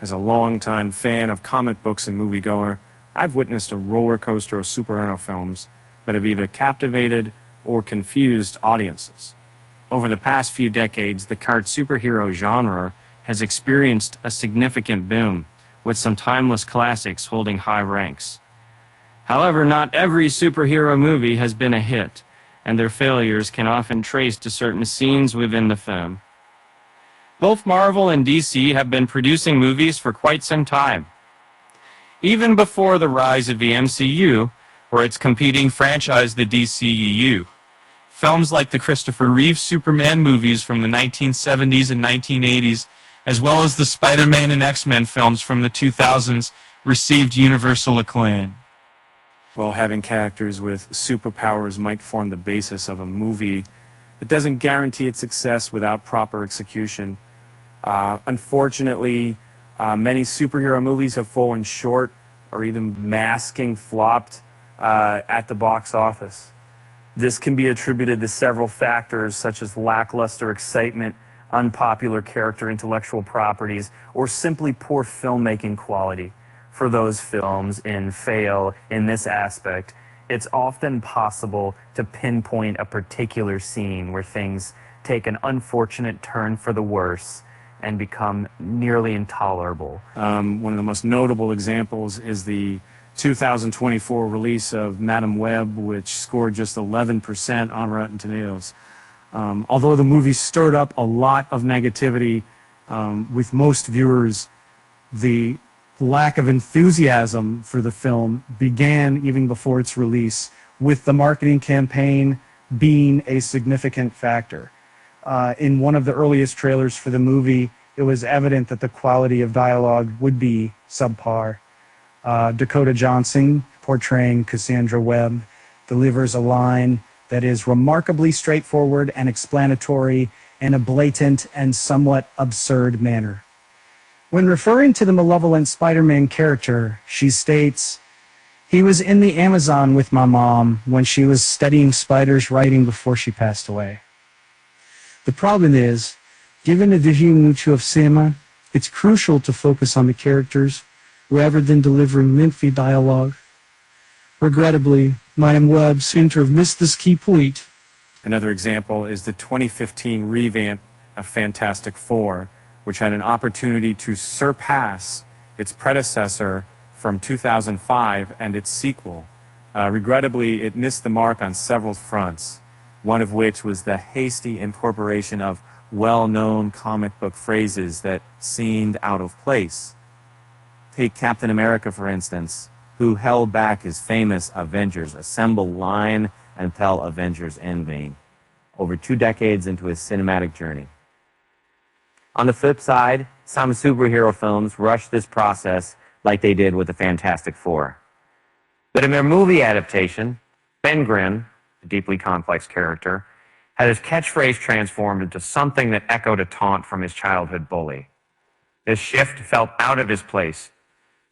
As a longtime fan of comic books and moviegoer, I've witnessed a roller coaster of superhero films that have either captivated or confused audiences. Over the past few decades, the cart superhero genre has experienced a significant boom, with some timeless classics holding high ranks. However, not every superhero movie has been a hit, and their failures can often trace to certain scenes within the film. Both Marvel and DC have been producing movies for quite some time. Even before the rise of the MCU, or its competing franchise, the DCEU. Films like the Christopher Reeve Superman movies from the 1970s and 1980s, as well as the Spider-Man and X-Men films from the 2000s, received universal acclaim. While having characters with superpowers might form the basis of a movie, it doesn't guarantee its success without proper execution. Unfortunately, many superhero movies have fallen short or even masking flopped at the box office. This can be attributed to several factors such as lackluster excitement, unpopular character intellectual properties, or simply poor filmmaking quality. For those films fail in this aspect, it's often possible to pinpoint a particular scene where things take an unfortunate turn for the worse and become nearly intolerable. One of the most notable examples is the 2024 release of Madam Web, which scored just 11% on Rotten Tomatoes. Although the movie stirred up a lot of negativity with most viewers, the lack of enthusiasm for the film began even before its release, with the marketing campaign being a significant factor. In one of the earliest trailers for the movie, it was evident that the quality of dialogue would be subpar. Dakota Johnson, portraying Cassandra Webb, delivers a line that is remarkably straightforward and explanatory in a blatant and somewhat absurd manner. When referring to the malevolent Spider-Man character, she states, "He was in the Amazon with my mom when she was studying spiders writing before she passed away." The problem is, given the nature of cinema, it's crucial to focus on the characters rather than delivering lengthy dialogue. Regrettably, Madam Webb seemed to have missed this key point. Another example is the 2015 revamp of Fantastic Four, which had an opportunity to surpass its predecessor from 2005 and its sequel. Regrettably, it missed the mark on several fronts, one of which was the hasty incorporation of well-known comic book phrases that seemed out of place. Take Captain America, for instance, who held back his famous Avengers Assemble line until Avengers Endgame, over 2 decades into his cinematic journey. On the flip side, some superhero films rush this process like they did with the Fantastic Four. But in their movie adaptation, Ben Grimm, a deeply complex character, had his catchphrase transformed into something that echoed a taunt from his childhood bully. This shift felt out of his place,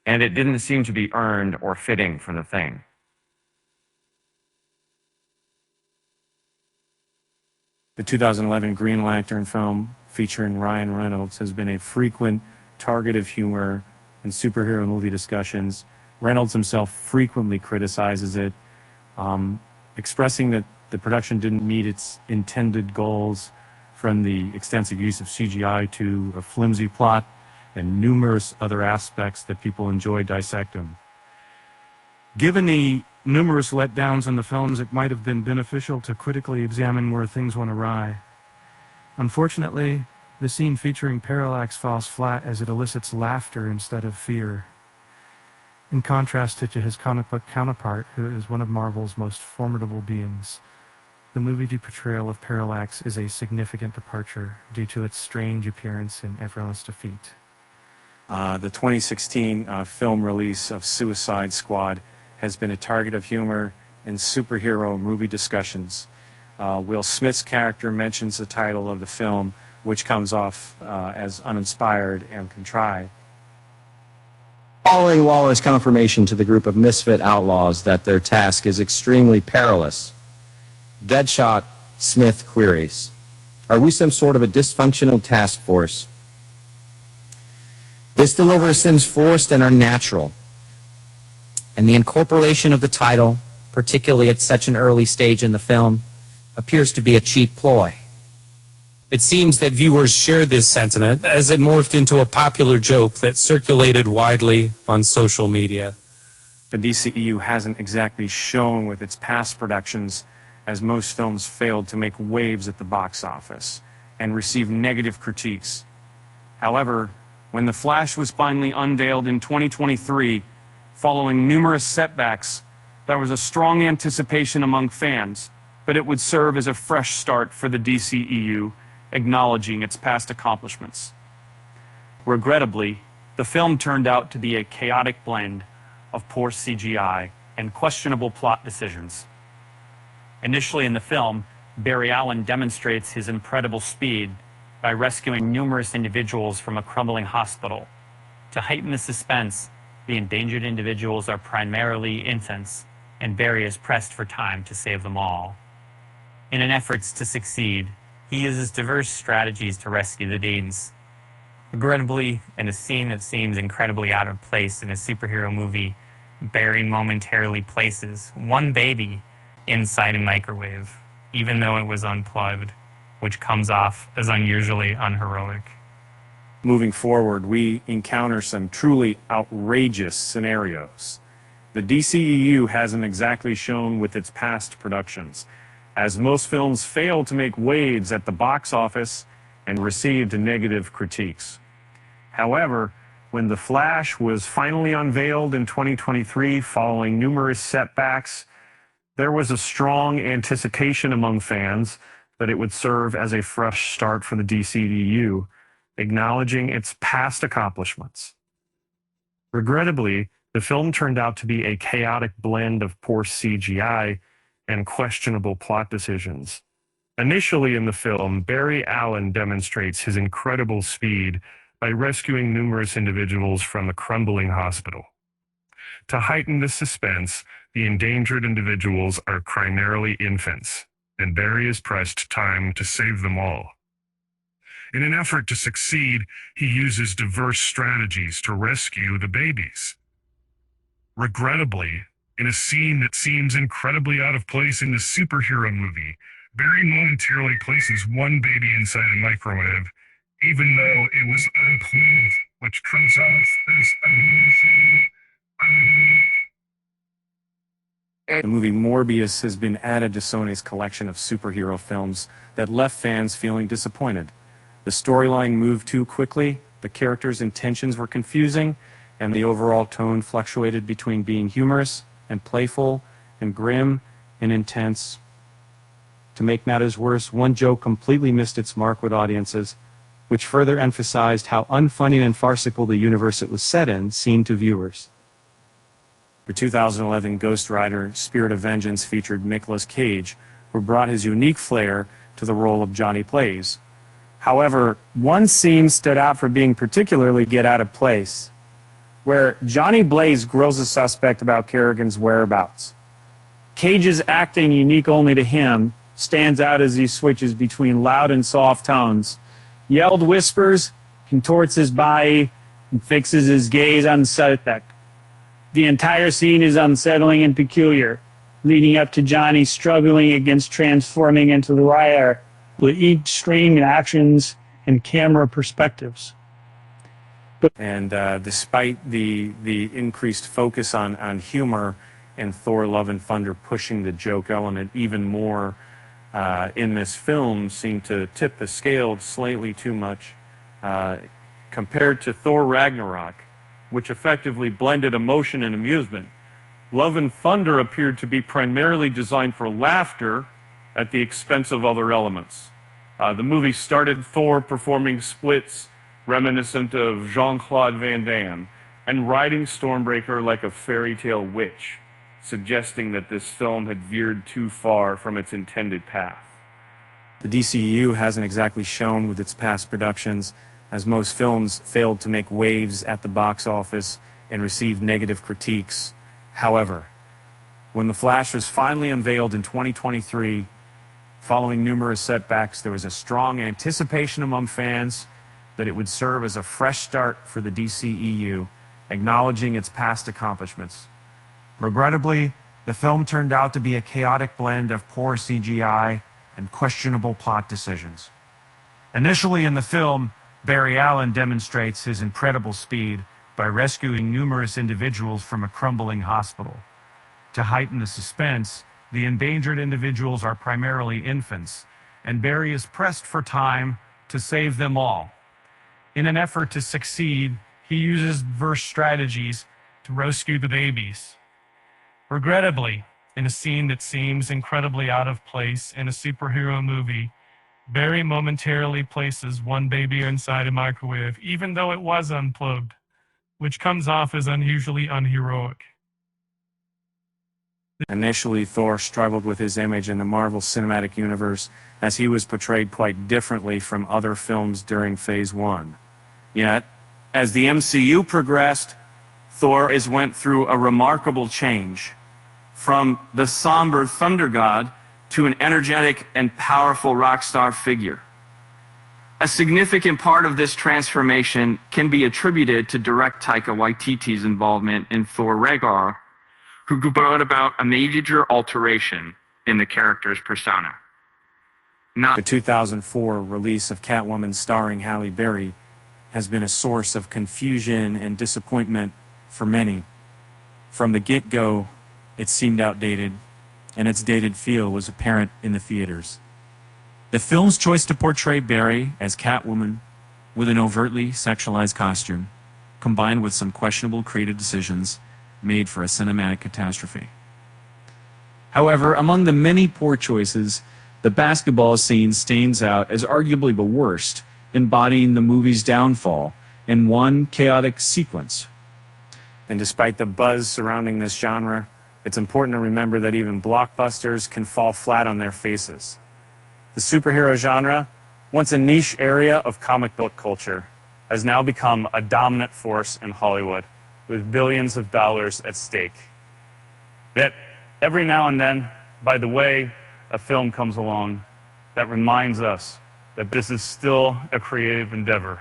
and it didn't seem to be earned or fitting for the thing. The 2011 Green Lantern film featuring Ryan Reynolds has been a frequent target of humor in superhero movie discussions. Reynolds himself frequently criticizes it, expressing that the production didn't meet its intended goals, from the extensive use of CGI to a flimsy plot and numerous other aspects that people enjoy dissecting. Given the numerous letdowns in the films, it might have been beneficial to critically examine where things went awry. Unfortunately, the scene featuring Parallax falls flat as it elicits laughter instead of fear. In contrast to his comic book counterpart, who is one of Marvel's most formidable beings, the movie portrayal of Parallax is a significant departure due to its strange appearance and effortless defeat. The 2016 film release of Suicide Squad has been a target of humor in superhero movie discussions. Will Smith's character mentions the title of the film, which comes off as uninspired and contrived. Following Waller's confirmation to the group of misfit outlaws that their task is extremely perilous, Deadshot Smith queries, "Are we some sort of a dysfunctional task force?" This delivery seems forced and unnatural, and the incorporation of the title, particularly at such an early stage in the film, appears to be a cheap ploy. It seems that viewers shared this sentiment as it morphed into a popular joke that circulated widely on social media. The DCEU hasn't exactly shone with its past productions, as most films failed to make waves at the box office and received negative critiques. However, when The Flash was finally unveiled in 2023, following numerous setbacks, there was a strong anticipation among fans that it would serve as a fresh start for the DCEU, acknowledging its past accomplishments. Regrettably, the film turned out to be a chaotic blend of poor CGI and questionable plot decisions. Initially in the film, Barry Allen demonstrates his incredible speed by rescuing numerous individuals from a crumbling hospital. To heighten the suspense, the endangered individuals are primarily infants, and Barry is pressed for time to save them all. In an effort to succeed, he uses diverse strategies to rescue the deans. Regrettably, in a scene that seems incredibly out of place in a superhero movie, Barry momentarily places one baby inside a microwave, even though it was unplugged, which comes off as unusually unheroic. Moving forward, we encounter some truly outrageous scenarios. The DCEU hasn't exactly shown with its past productions, as most films failed to make waves at the box office and received negative critiques. However, when The Flash was finally unveiled in 2023 following numerous setbacks, there was a strong anticipation among fans that it would serve as a fresh start for the DCEU, acknowledging its past accomplishments. Regrettably, the film turned out to be a chaotic blend of poor CGI and questionable plot decisions. Initially in the film, Barry Allen demonstrates his incredible speed by rescuing numerous individuals from a crumbling hospital. To heighten the suspense, the endangered individuals are primarily infants, and Barry is pressed time to save them all. In an effort to succeed, he uses diverse strategies to rescue the babies. Regrettably, in a scene that seems incredibly out of place in the superhero movie, Barry momentarily places one baby inside a microwave, even though it was unplugged, which comes off as unusually unheroic. The movie Morbius has been added to Sony's collection of superhero films that left fans feeling disappointed. The storyline moved too quickly, the characters' intentions were confusing, and the overall tone fluctuated between being humorous and playful and grim and intense. To make matters worse, one joke completely missed its mark with audiences, which further emphasized how unfunny and farcical the universe it was set in seemed to viewers. The 2011 Ghost Rider Spirit of Vengeance featured Nicolas Cage, who brought his unique flair to the role of Johnny Blaze. However, one scene stood out for being particularly get out of place, where Johnny Blaze grills a suspect about Kerrigan's whereabouts. Cage's acting, unique only to him, stands out as he switches between loud and soft tones, yelled whispers, contorts his body, and fixes his gaze on the suspect. The entire scene is unsettling and peculiar, leading up to Johnny struggling against transforming into the rider, with each stream in actions and camera perspectives. And despite the increased focus on humor and Thor Love and Thunder pushing the joke element even more in this film, seemed to tip the scale slightly too much compared to Thor Ragnarok, which effectively blended emotion and amusement. Love and Thunder appeared to be primarily designed for laughter at the expense of other elements. The movie started Thor performing splits reminiscent of Jean-Claude Van Damme and riding Stormbreaker like a fairy tale witch, suggesting that this film had veered too far from its intended path. The DCEU hasn't exactly shown with its past productions, as most films failed to make waves at the box office and received negative critiques. However, when The Flash was finally unveiled in 2023, following numerous setbacks, there was a strong anticipation among fans that it would serve as a fresh start for the DCEU, acknowledging its past accomplishments. Regrettably, the film turned out to be a chaotic blend of poor CGI and questionable plot decisions. Initially in the film, Barry Allen demonstrates his incredible speed by rescuing numerous individuals from a crumbling hospital. To heighten the suspense, the endangered individuals are primarily infants, and Barry is pressed for time to save them all. In an effort to succeed, he uses diverse strategies to rescue the babies. Regrettably, in a scene that seems incredibly out of place in a superhero movie, Barry momentarily places one baby inside a microwave, even though it was unplugged, which comes off as unusually unheroic. Initially, Thor struggled with his image in the Marvel Cinematic Universe, as he was portrayed quite differently from other films during Phase 1. Yet, as the MCU progressed, Thor went through a remarkable change, from the somber thunder god to an energetic and powerful rock star figure. A significant part of this transformation can be attributed to director Taika Waititi's involvement in Thor Ragnarok, who brought about a major alteration in the character's persona. The 2004 release of Catwoman starring Halle Berry has been a source of confusion and disappointment for many. From the get-go, it seemed outdated, and its dated feel was apparent in the theaters. The film's choice to portray Berry as Catwoman with an overtly sexualized costume, combined with some questionable creative decisions, made for a cinematic catastrophe. However, among the many poor choices, the basketball scene stands out as arguably the worst, embodying the movie's downfall in one chaotic sequence. And despite the buzz surrounding this genre, it's important to remember that even blockbusters can fall flat on their faces. The superhero genre, once a niche area of comic book culture, has now become a dominant force in Hollywood, with billions of dollars at stake. Yet, every now and then, by the way, a film comes along that reminds us that this is still a creative endeavor,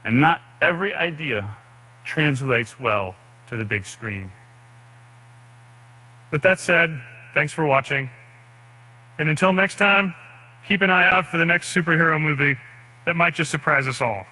and not every idea translates well to the big screen. With that said, thanks for watching, and until next time, keep an eye out for the next superhero movie that might just surprise us all.